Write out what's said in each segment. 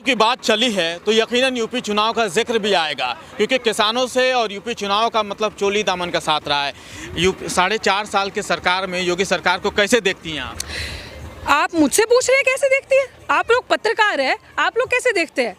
की बात चली है तो यकीनन यूपी चुनाव का जिक्र भी आएगा, क्योंकि किसानों से और यूपी चुनाव का मतलब चोली दामन का साथ रहा है। यूपी 4.5 साल की सरकार में योगी सरकार को कैसे देखती हैं आप? आप मुझसे पूछ रहे हैं कैसे देखती हैं? आप लोग पत्रकार हैं, आप लोग कैसे देखते हैं?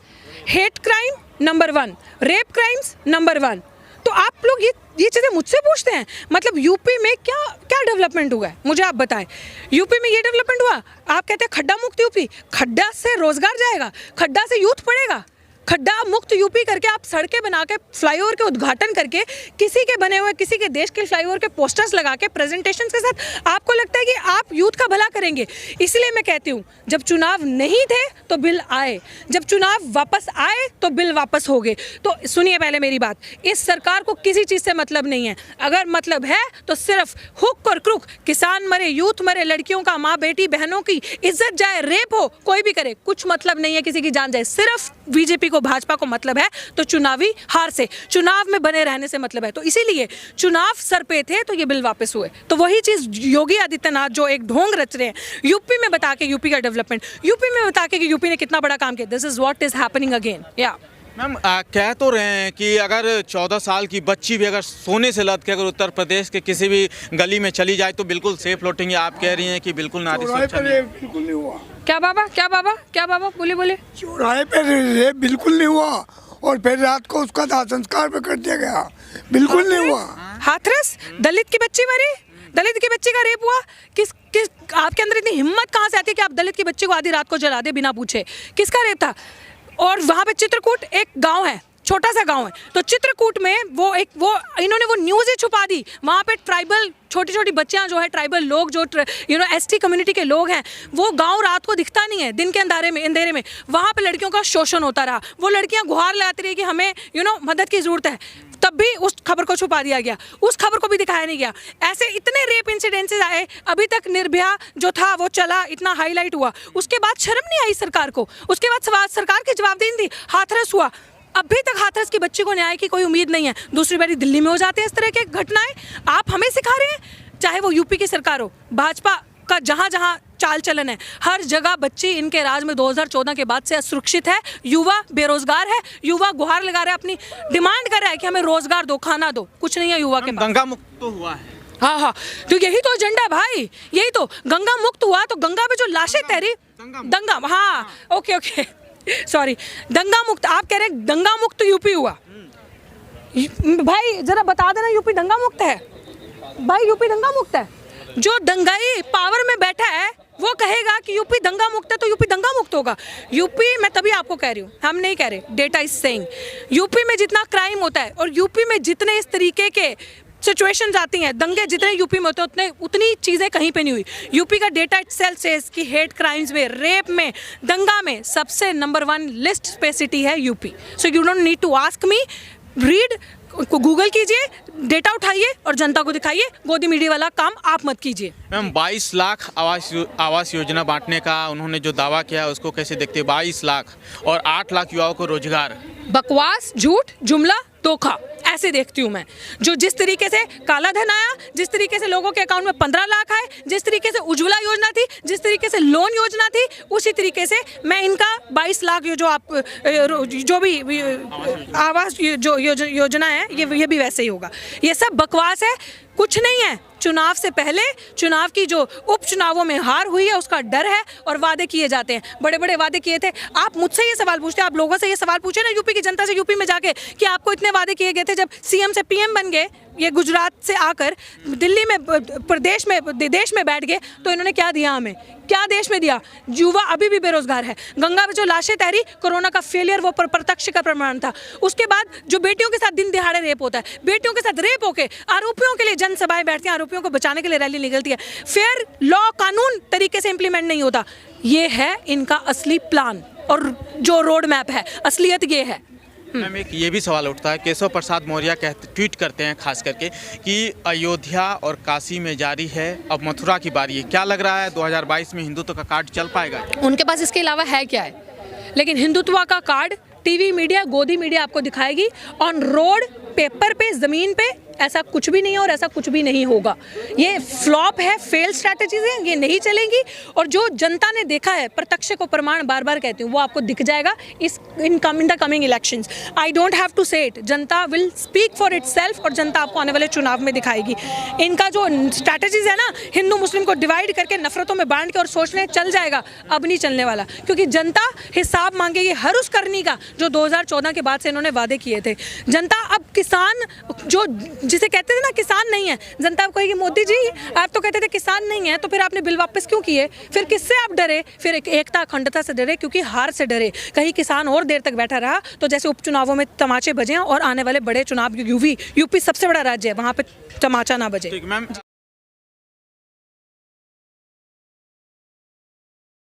Hate crime number 1, rape crimes number 1। तो आप लोग ये चीज़ें मुझसे पूछते हैं? मतलब यूपी में क्या डेवलपमेंट हुआ है, मुझे आप बताएं। यूपी में ये डेवलपमेंट हुआ, आप कहते हैं खड्डा मुक्त यूपी। खड्डा से रोजगार जाएगा, खड्डा से यूथ पड़ेगा। खड्डा मुक्त यूपी करके आप सड़कें बना के, फ्लाईओवर के उद्घाटन करके, किसी के बने हुए किसी के देश के फ्लाईओवर के पोस्टर्स लगा के, प्रेजेंटेशंस के साथ आपको लगता है कि आप यूथ का भला करेंगे। इसलिए मैं कहती हूँ, जब चुनाव नहीं थे तो बिल आए, जब चुनाव वापस आए तो बिल वापस हो गए। तो सुनिए पहले मेरी बात, इस सरकार को किसी चीज़ से मतलब नहीं है। अगर मतलब है तो सिर्फ हुक और क्रुक, किसान मरे, यूथ मरे, लड़कियों का, माँ बेटी बहनों की इज्जत जाए, रेप हो, कोई भी करे, कुछ मतलब नहीं है किसी की जान जाए। सिर्फ बीजेपी को, भाजपा को मतलब है तो चुनावी हार से, चुनाव में बने रहने से मतलब है। तो इसीलिए चुनाव सर पे थे तो ये बिल वापस हुए। तो वही चीज योगी आदित्यनाथ जो एक ढोंग रच रहे हैं यूपी में बता के, यूपी का डेवलपमेंट, यूपी में बता के कि यूपी ने कितना बड़ा काम किया, this is what is happening again. या मैम, कह तो रहे हैं कि अगर 14 साल की बच्ची भी अगर सोने से लद के अगर उत्तर प्रदेश के किसी भी गली में चली जाए तो बिल्कुल सेफ लौटेंगे। आप कह रही हैं कि बिल्कुल नारी सुरक्षा बिल्कुल नहीं हुआ। क्या बाबा बोले चौराहे पे रेप बिल्कुल नहीं हुआ, और फिर रात को उसका दाह संस्कार पे कर दिया गया, बिल्कुल नहीं हुआ। हाथरस दलित की बच्ची मरी, दलित की बच्ची का रेप हुआ। किस आपके अंदर इतनी हिम्मत कहाँ से आती है कि आप दलित की बच्ची को आधी रात को जला दे बिना पूछे? किसका रेप था? और वहाँ पे चित्रकूट एक गांव है, छोटा सा गांव है, तो चित्रकूट में वो इन्होंने वो न्यूज़ ही छुपा दी। वहाँ पे ट्राइबल छोटी बच्चियाँ जो है, ट्राइबल लोग जो एसटी कम्युनिटी के लोग हैं, वो गांव रात को दिखता नहीं है, दिन के अंधेरे में वहाँ पे लड़कियों का शोषण होता रहा। वो लड़कियाँ गुहार लगाती रही कि हमें मदद की ज़रूरत है, तब भी उस खबर को छुपा दिया गया, उस खबर को भी दिखाया नहीं गया। ऐसे इतने रेप इंसिडेंसेस आए, अभी तक निर्भया जो था वो चला, इतना हाईलाइट हुआ, उसके बाद शर्म नहीं आई सरकार को, उसके बाद सरकार की जवाबदेही थी। हाथरस हुआ, अभी तक हाथरस की बच्ची को न्याय की कोई उम्मीद नहीं है। दूसरी बारी दिल्ली में हो जाते हैं इस तरह के घटनाएं, आप हमें सिखा रहे हैं। चाहे वो यूपी की सरकार हो, भाजपा का जहां चाल चलन है, हर जगह बच्ची इनके राज में 2014 के बाद से असुरक्षित है। युवा बेरोजगार है, युवा गुहार लगा रहा है, अपनी डिमांड कर रहा है कि हमें रोजगार दो, खाना दो, कुछ नहीं है युवा के पास। गंगा मुक्त तो हुआ है। हाँ, तो यही तो एजेंडा भाई, यही तो। गंगा मुक्त हुआ तो गंगा में जो लाशें तैरी, दंगा, हाँ ओके सॉरी, दंगा मुक्त आप कह रहे हैं, दंगा मुक्त यूपी हुआ। भाई जरा बता देना, यूपी दंगा मुक्त है? भाई यूपी दंगा मुक्त है? जो दंगाई पावर में बैठा है वो कहेगा कि यूपी दंगा मुक्त है तो यूपी दंगा मुक्त होगा। यूपी, मैं तभी आपको कह रही हूँ, हम नहीं कह रहे, डेटा इज सेइंग, यूपी में जितना क्राइम होता है और यूपी में जितने इस तरीके के सिचुएशंस आती हैं, दंगे जितने यूपी में होते हैं उतनी चीज़ें कहीं पे नहीं हुई। यूपी का डेटा इटसेल्फ सेज कि हेट क्राइम्स में, रेप में, दंगा में सबसे नंबर 1 लिस्ट पे सिटी है UP. So you don't need to ask me, read, Google कीजिए, डेटा उठाइए और जनता को दिखाइए। गोदी मीडिया वाला काम आप मत कीजिए। मैम, 22 लाख आवास योजना बांटने का उन्होंने जो दावा किया है उसको कैसे देखते हैं? 22 लाख और 8 लाख युवाओं को रोजगार। बकवास, झूठ, जुमला, धोखा, ऐसे देखती हूँ मैं। जो जिस तरीके से काला धन आया, जिस तरीके से लोगों के अकाउंट में 15 लाख आए, जिस तरीके से उज्ज्वला योजना थी, जिस तरीके से लोन योजना थी, उसी तरीके से मैं इनका 22 लाख जो आप जो भी आवास जो योजना है ये भी वैसे ही होगा। ये सब बकवास है, कुछ नहीं है। चुनाव से पहले, चुनाव की जो उपचुनावों में हार हुई है उसका डर है और वादे किए जाते हैं, बड़े बड़े वादे किए थे। आप मुझसे ये सवाल पूछते हैं, आप लोगों से ये सवाल पूछे ना यूपी की जनता से, यूपी में जाके कि आपको इतने वादे किए गए थे। जब सीएम से पीएम बन गए, ये गुजरात से आकर दिल्ली में, प्रदेश में, देश में बैठ गए, तो इन्होंने क्या दिया हमें? क्या देश में दिया? युवा अभी भी बेरोजगार है। गंगा में जो लाशें तैरी, कोरोना का फेलियर वो प्रत्यक्ष का प्रमाण था। उसके बाद जो बेटियों के साथ दिन दिहाड़े रेप होता है, बेटियों के साथ रेप होके आरोपियों के लिए जनसभाएं बैठती हैं, आरोपियों को बचाने के लिए रैली निकलती है, फेयर लॉ कानून तरीके से इंप्लीमेंट नहीं होता। ये है इनका असली प्लान और जो रोड मैप है, असलियत ये है। मैम, एक ये भी सवाल उठता है, केशव प्रसाद मौर्य ट्वीट करते हैं खास करके कि अयोध्या और काशी में जारी है, अब मथुरा की बारी है। क्या लग रहा है 2022 में हिंदुत्व का कार्ड चल पाएगा? उनके पास इसके अलावा है क्या है? लेकिन हिंदुत्व का कार्ड टीवी मीडिया, गोदी मीडिया आपको दिखाएगी। ऑन रोड, पेपर पे, जमीन पे ऐसा कुछ भी नहीं है और ऐसा कुछ भी नहीं होगा। ये फ्लॉप है, फेल स्ट्रैटेजीज हैं, ये नहीं चलेंगी। और जो जनता ने देखा है, प्रत्यक्ष को प्रमाण बार बार कहती हूँ, वो आपको दिख जाएगा in the coming elections. I don't have to say it, जनता विल स्पीक फॉर इटसेल्फ और जनता आपको आने वाले चुनाव में दिखाएगी। इनका जो स्ट्रैटेजीज है ना, हिंदू मुस्लिम को डिवाइड करके नफरतों में बांट के और सोचने चल जाएगा, अब नहीं चलने वाला। क्योंकि जनता हिसाब मांगेगी हर उस करनी का जो 2014 के बाद से इन्होंने वादे किए थे। जनता अब किसान, जो जिसे कहते थे ना किसान नहीं है, जनता अब कहेगी मोदी जी आप तो कहते थे किसान नहीं है, तो फिर आपने बिल वापस क्यों किए? फिर किससे आप डरे? फिर एकता अखंडता से डरे, क्योंकि हार से डरे। कहीं किसान और देर तक बैठा रहा तो जैसे उपचुनावों में तमाचे बजे और आने वाले बड़े चुनाव, यूपी सबसे बड़ा राज्य है, वहाँ पे तमाचा ना बजे। ठीक मैम।